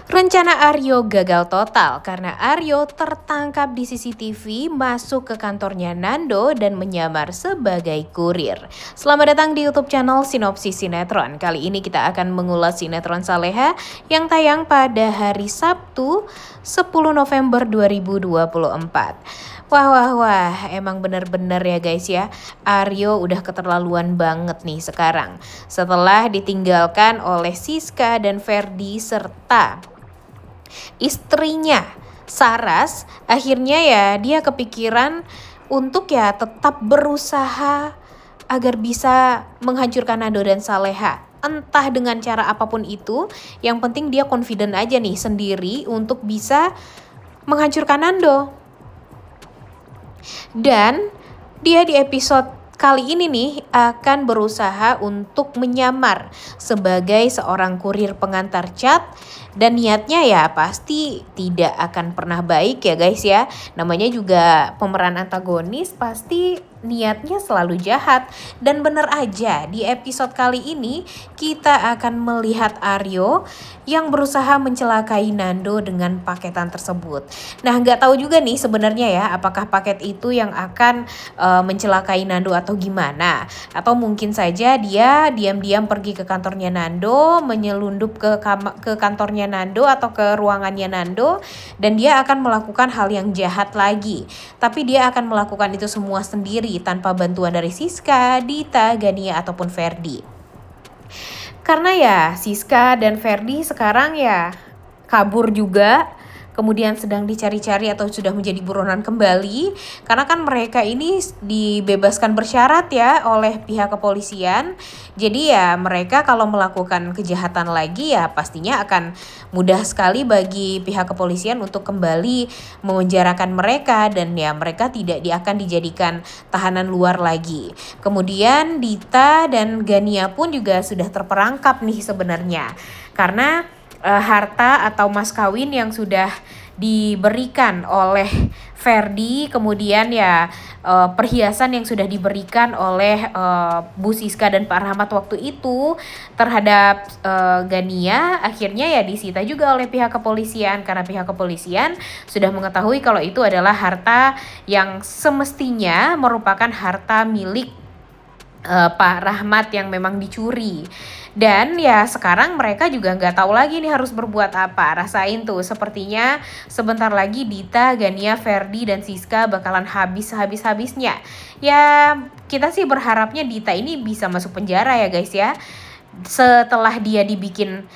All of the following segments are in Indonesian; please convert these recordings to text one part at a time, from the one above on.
Rencana Aryo gagal total karena Aryo tertangkap di CCTV masuk ke kantornya Nando dan menyamar sebagai kurir. Selamat datang di YouTube channel Sinopsis Sinetron. Kali ini kita akan mengulas sinetron Saleha yang tayang pada hari Sabtu 10 November 2024. Wah, emang bener-bener ya guys ya, Aryo udah keterlaluan banget nih sekarang. Setelah ditinggalkan oleh Siska dan Ferdi serta istrinya Saras, akhirnya ya dia kepikiran untuk ya tetap berusaha agar bisa menghancurkan Nando dan Saleha. Entah dengan cara apapun itu, yang penting dia confident aja nih sendiri untuk bisa menghancurkan Nando. Dan dia di episode kali ini nih akan berusaha untuk menyamar sebagai seorang kurir pengantar cat. Dan niatnya ya pasti tidak akan pernah baik ya guys ya. Namanya juga pemeran antagonis, pasti niatnya selalu jahat. Dan bener aja di episode kali ini kita akan melihat Aryo yang berusaha mencelakai Nando dengan paketan tersebut. Nah nggak tahu juga nih sebenarnya ya apakah paket itu yang akan mencelakai Nando atau gimana. Atau mungkin saja dia diam-diam pergi ke kantornya Nando, menyelundup ke kantornya Nando atau ke ruangannya Nando, dan dia akan melakukan hal yang jahat lagi. Tapi dia akan melakukan itu semua sendiri tanpa bantuan dari Siska, Dita, Gania ataupun Ferdi. Karena ya Siska dan Ferdi sekarang ya kabur juga, kemudian sedang dicari-cari atau sudah menjadi buronan kembali. Karena kan mereka ini dibebaskan bersyarat ya oleh pihak kepolisian. Jadi ya mereka kalau melakukan kejahatan lagi ya pastinya akan mudah sekali bagi pihak kepolisian untuk kembali memenjarakan mereka. Dan ya mereka tidak akan dijadikan tahanan luar lagi. Kemudian Dita dan Gania pun juga sudah terperangkap nih sebenarnya. Karena harta atau mas kawin yang sudah diberikan oleh Ferdi, kemudian ya perhiasan yang sudah diberikan oleh Bu Siska dan Pak Rahmat waktu itu terhadap Gania, akhirnya ya disita juga oleh pihak kepolisian karena pihak kepolisian sudah mengetahui kalau itu adalah harta yang semestinya merupakan harta milik Pak Rahmat yang memang dicuri. Dan ya sekarang mereka juga nggak tahu lagi nih harus berbuat apa. Rasain tuh sepertinya sebentar lagi Dita, Gania, Ferdi dan Siska bakalan habis-habisnya. Ya kita sih berharapnya Dita ini bisa masuk penjara ya guys ya. Setelah dia dibikin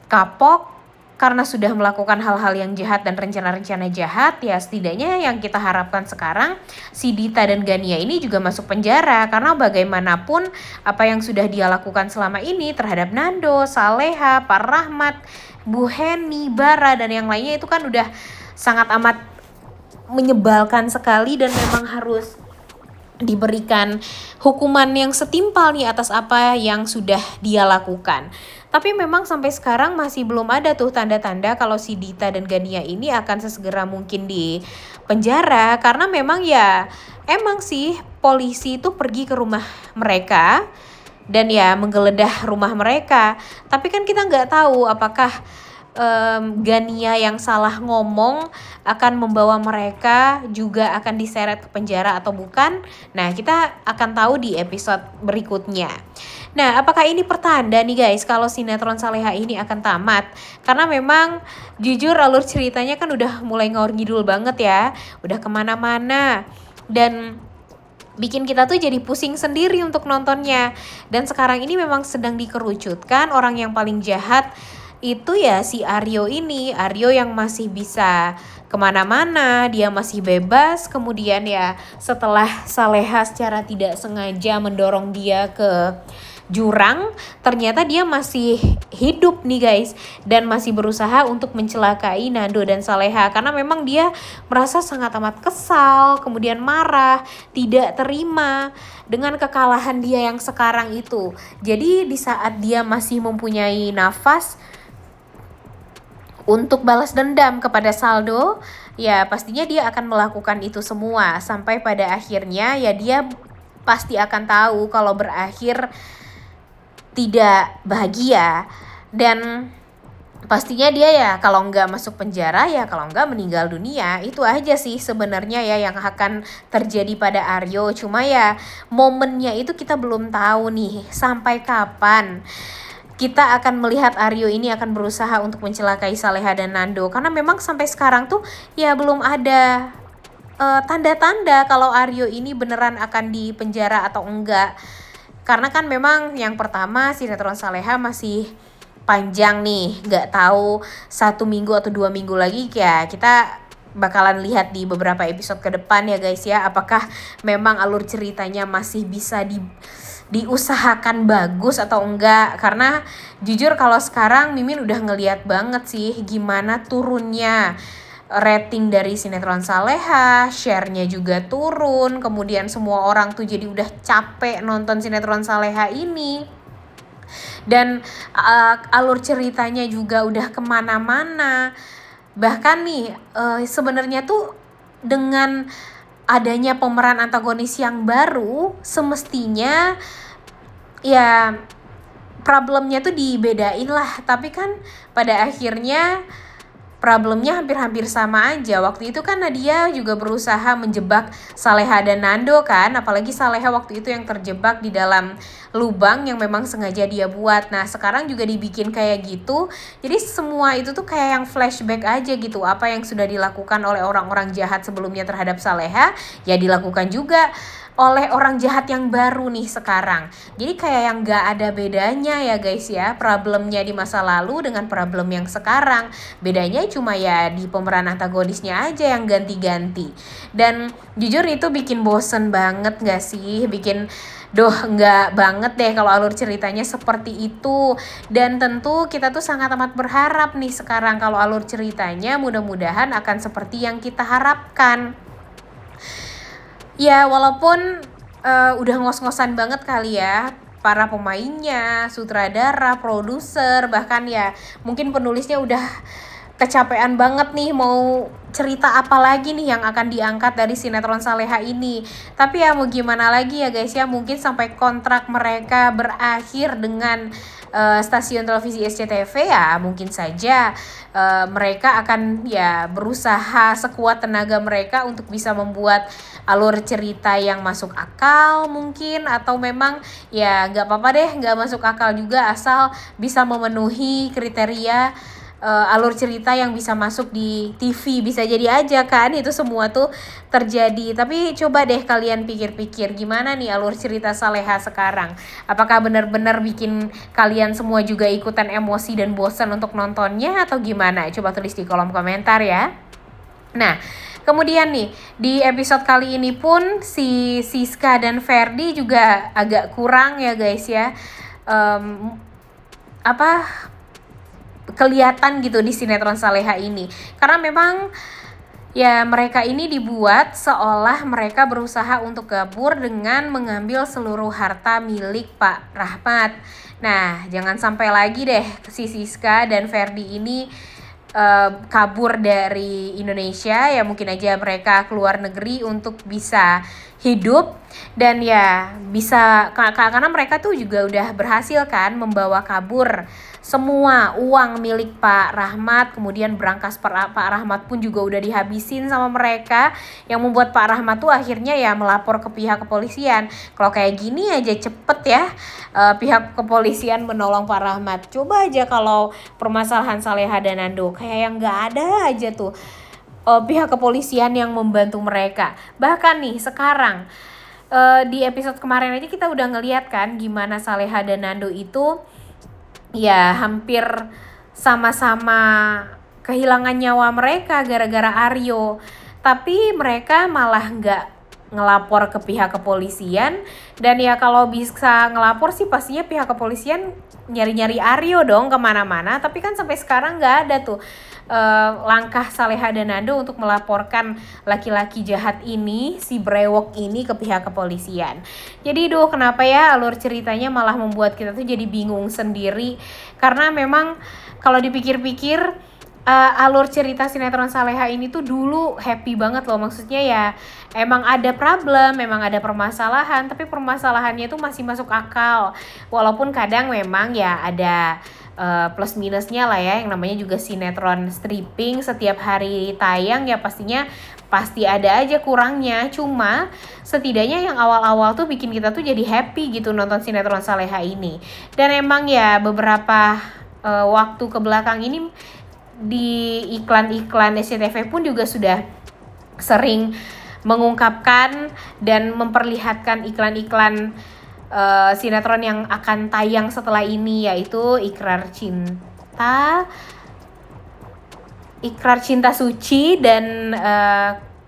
kapok karena sudah melakukan hal-hal yang jahat dan rencana-rencana jahat, ya setidaknya yang kita harapkan sekarang si Dita dan Gania ini juga masuk penjara. Karena bagaimanapun apa yang sudah dia lakukan selama ini terhadap Nando, Saleha, Pak Rahmat, Bu Heni, Bara dan yang lainnya itu kan udah sangat amat menyebalkan sekali dan memang harus diberikan hukuman yang setimpal nih atas apa yang sudah dia lakukan. Tapi memang sampai sekarang masih belum ada tuh tanda-tanda kalau si Dita dan Gania ini akan sesegera mungkin di penjara. Karena memang ya emang sih polisi itu pergi ke rumah mereka dan ya menggeledah rumah mereka. Tapi kan kita nggak tahu apakah Gania yang salah ngomong akan membawa mereka juga akan diseret ke penjara atau bukan. Nah kita akan tahu di episode berikutnya. Nah apakah ini pertanda nih guys kalau sinetron Saleha ini akan tamat? Karena memang jujur alur ceritanya kan udah mulai ngawur ngidul banget ya, udah kemana-mana dan bikin kita tuh jadi pusing sendiri untuk nontonnya. Dan sekarang ini memang sedang dikerucutkan orang yang paling jahat itu ya si Aryo ini. Aryo yang masih bisa kemana-mana, dia masih bebas. Kemudian ya setelah Saleha secara tidak sengaja mendorong dia ke jurang, ternyata dia masih hidup nih guys dan masih berusaha untuk mencelakai Nando dan Saleha. Karena memang dia merasa sangat amat kesal, kemudian marah, tidak terima dengan kekalahan dia yang sekarang itu. Jadi di saat dia masih mempunyai nafas untuk balas dendam kepada Saldo, ya pastinya dia akan melakukan itu semua sampai pada akhirnya ya dia pasti akan tahu kalau berakhir tidak bahagia. Dan pastinya dia ya kalau nggak masuk penjara ya kalau nggak meninggal dunia. Itu aja sih sebenarnya ya yang akan terjadi pada Aryo. Cuma ya momennya itu kita belum tahu nih sampai kapan kita akan melihat Aryo ini akan berusaha untuk mencelakai Saleha dan Nando. Karena memang sampai sekarang tuh ya belum ada tanda-tanda kalau Aryo ini beneran akan dipenjara atau enggak. Karena kan memang yang pertama sinetron Saleha masih panjang nih, nggak tahu 1 minggu atau 2 minggu lagi ya kita bakalan lihat di beberapa episode ke depan ya guys ya, apakah memang alur ceritanya masih bisa diusahakan bagus atau enggak. Karena jujur kalau sekarang Mimin udah ngeliat banget sih gimana turunnya rating dari sinetron Saleha, share-nya juga turun, kemudian semua orang tuh jadi udah capek nonton sinetron Saleha ini. Dan alur ceritanya juga udah kemana-mana. Bahkan nih sebenarnya tuh dengan adanya pemeran antagonis yang baru, semestinya ya problemnya tuh dibedain lah. Tapi kan pada akhirnya problemnya hampir-hampir sama aja. Waktu itu kan Nadia juga berusaha menjebak Saleha dan Nando kan. Apalagi Saleha waktu itu yang terjebak di dalam lubang yang memang sengaja dia buat. Nah sekarang juga dibikin kayak gitu. Jadi semua itu tuh kayak yang flashback aja gitu. Apa yang sudah dilakukan oleh orang-orang jahat sebelumnya terhadap Saleha, ya dilakukan juga oleh orang jahat yang baru nih sekarang. Jadi kayak yang gak ada bedanya ya guys ya, problemnya di masa lalu dengan problem yang sekarang. Bedanya cuma ya di pemeran antagonisnya aja yang ganti-ganti. Dan jujur itu bikin bosen banget gak sih? Bikin nggak banget deh kalau alur ceritanya seperti itu. Dan tentu kita tuh sangat amat berharap nih sekarang kalau alur ceritanya mudah-mudahan akan seperti yang kita harapkan. Ya walaupun udah ngos-ngosan banget kali ya para pemainnya, sutradara, produser, bahkan ya mungkin penulisnya udah kecapean banget nih mau cerita apa lagi nih yang akan diangkat dari sinetron Saleha ini. Tapi ya mau gimana lagi ya guys ya, mungkin sampai kontrak mereka berakhir dengan stasiun televisi SCTV ya mungkin saja mereka akan ya berusaha sekuat tenaga mereka untuk bisa membuat alur cerita yang masuk akal mungkin, atau memang ya nggak apa-apa deh nggak masuk akal juga asal bisa memenuhi kriteria alur cerita yang bisa masuk di TV. Bisa jadi aja kan itu semua tuh terjadi. Tapi coba deh kalian pikir-pikir gimana nih alur cerita Saleha sekarang. Apakah benar-benar bikin kalian semua juga ikutan emosi dan bosan untuk nontonnya atau gimana? Coba tulis di kolom komentar ya. Nah kemudian nih di episode kali ini pun si Siska dan Ferdi juga agak kurang ya guys ya, kelihatan gitu di sinetron Saleha ini. Karena memang ya mereka ini dibuat seolah mereka berusaha untuk kabur dengan mengambil seluruh harta milik Pak Rahmat. Nah jangan sampai lagi deh si Siska dan Ferdi ini kabur dari Indonesia. Ya mungkin aja mereka keluar negeri untuk bisa hidup. Dan ya bisa karena mereka tuh juga udah berhasil kan membawa kabur semua uang milik Pak Rahmat. Kemudian berangkas Pak Rahmat pun juga udah dihabisin sama mereka, yang membuat Pak Rahmat tuh akhirnya ya melapor ke pihak kepolisian. Kalau kayak gini aja cepet ya pihak kepolisian menolong Pak Rahmat. Coba aja kalau permasalahan Saleha dan Nando kayak yang gak ada aja tuh pihak kepolisian yang membantu mereka. Bahkan nih sekarang di episode kemarin aja kita udah ngeliat kan gimana Saleha dan Nando itu ya hampir sama-sama kehilangan nyawa mereka gara-gara Aryo. Tapi mereka malah nggak ngelapor ke pihak kepolisian. Dan ya kalau bisa ngelapor sih pastinya pihak kepolisian nyari-nyari Aryo dong kemana-mana. Tapi kan sampai sekarang nggak ada tuh langkah Saleha dan Nando untuk melaporkan laki-laki jahat ini, si brewok ini, ke pihak kepolisian. Jadi kenapa ya alur ceritanya malah membuat kita tuh jadi bingung sendiri. Karena memang kalau dipikir-pikir alur cerita sinetron Saleha ini tuh dulu happy banget loh. Maksudnya ya emang ada problem, memang ada permasalahan, tapi permasalahannya tuh masih masuk akal. Walaupun kadang memang ya ada plus minusnya lah ya, yang namanya juga sinetron stripping setiap hari tayang ya pastinya pasti ada aja kurangnya. Cuma setidaknya yang awal-awal tuh bikin kita tuh jadi happy gitu nonton sinetron Saleha ini. Dan emang ya beberapa waktu ke belakang ini di iklan-iklan SCTV pun juga sudah sering mengungkapkan dan memperlihatkan iklan-iklan sinetron yang akan tayang setelah ini, yaitu Ikrar Cinta Suci dan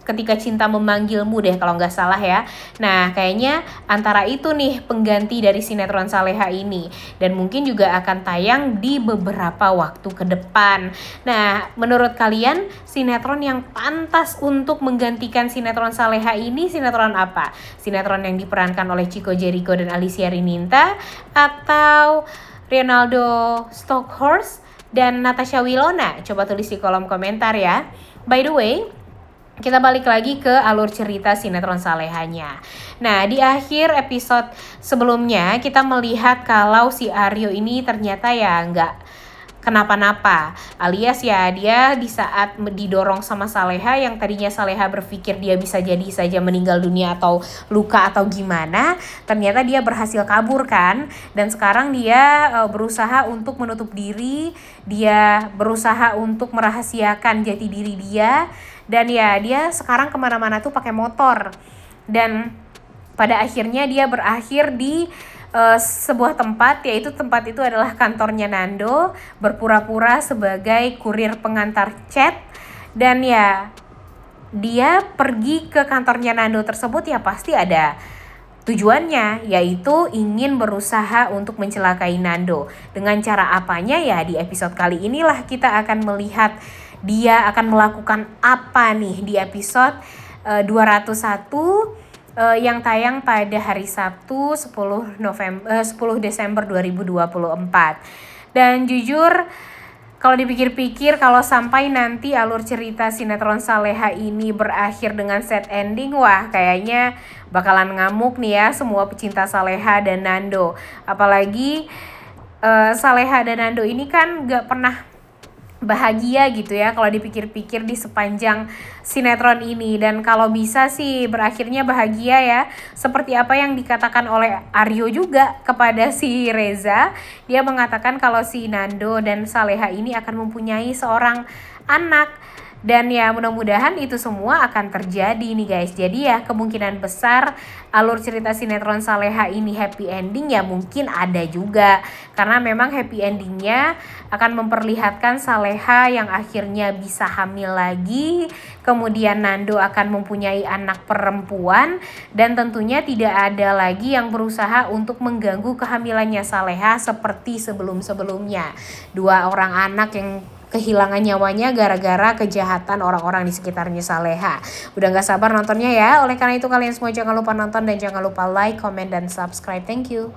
Ketika Cinta Memanggilmu deh kalau nggak salah ya. Nah kayaknya antara itu nih pengganti dari sinetron Saleha ini, dan mungkin juga akan tayang di beberapa waktu ke depan. Nah menurut kalian sinetron yang pantas untuk menggantikan sinetron Saleha ini sinetron apa? Sinetron yang diperankan oleh Chico Jericho dan Alicia Rininta, atau Ronaldo Stockhorst dan Natasha Wilona? Coba tulis di kolom komentar ya. By the way, kita balik lagi ke alur cerita sinetron Salehanya. Nah, di akhir episode sebelumnya kita melihat kalau si Aryo ini ternyata ya nggak kenapa-napa, alias ya dia di saat didorong sama Saleha, yang tadinya Saleha berpikir dia bisa jadi saja meninggal dunia atau luka atau gimana, ternyata dia berhasil kabur kan. Dan sekarang dia berusaha untuk menutup diri, dia berusaha untuk merahasiakan jati diri dia. Dan ya dia sekarang kemana-mana tuh pakai motor. Dan pada akhirnya dia berakhir di sebuah tempat, yaitu tempat itu adalah kantornya Nando, berpura-pura sebagai kurir pengantar chat. Dan ya dia pergi ke kantornya Nando tersebut ya pasti ada tujuannya, yaitu ingin berusaha untuk mencelakai Nando. Dengan cara apanya ya di episode kali inilah kita akan melihat dia akan melakukan apa nih di episode 201 yang tayang pada hari Sabtu 10 Desember 2024. Dan jujur kalau dipikir-pikir, kalau sampai nanti alur cerita sinetron Saleha ini berakhir dengan sad ending, wah kayaknya bakalan ngamuk nih ya semua pecinta Saleha dan Nando. Apalagi Saleha dan Nando ini kan gak pernah bahagia gitu ya kalau dipikir-pikir di sepanjang sinetron ini. Dan kalau bisa sih berakhirnya bahagia ya, seperti apa yang dikatakan oleh Aryo juga kepada si Reza. Dia mengatakan kalau si Nando dan Saleha ini akan mempunyai seorang anak. Dan ya mudah-mudahan itu semua akan terjadi nih guys. Jadi ya kemungkinan besar alur cerita sinetron Saleha ini happy ending ya mungkin ada juga. Karena memang happy endingnya akan memperlihatkan Saleha yang akhirnya bisa hamil lagi. Kemudian Nando akan mempunyai anak perempuan. Dan tentunya tidak ada lagi yang berusaha untuk mengganggu kehamilannya Saleha seperti sebelum-sebelumnya. 2 orang anak yang kehilangan nyawanya gara-gara kejahatan orang-orang di sekitarnya Saleha. Udah gak sabar nontonnya ya. Oleh karena itu kalian semua jangan lupa nonton dan jangan lupa like, comment, dan subscribe. Thank you.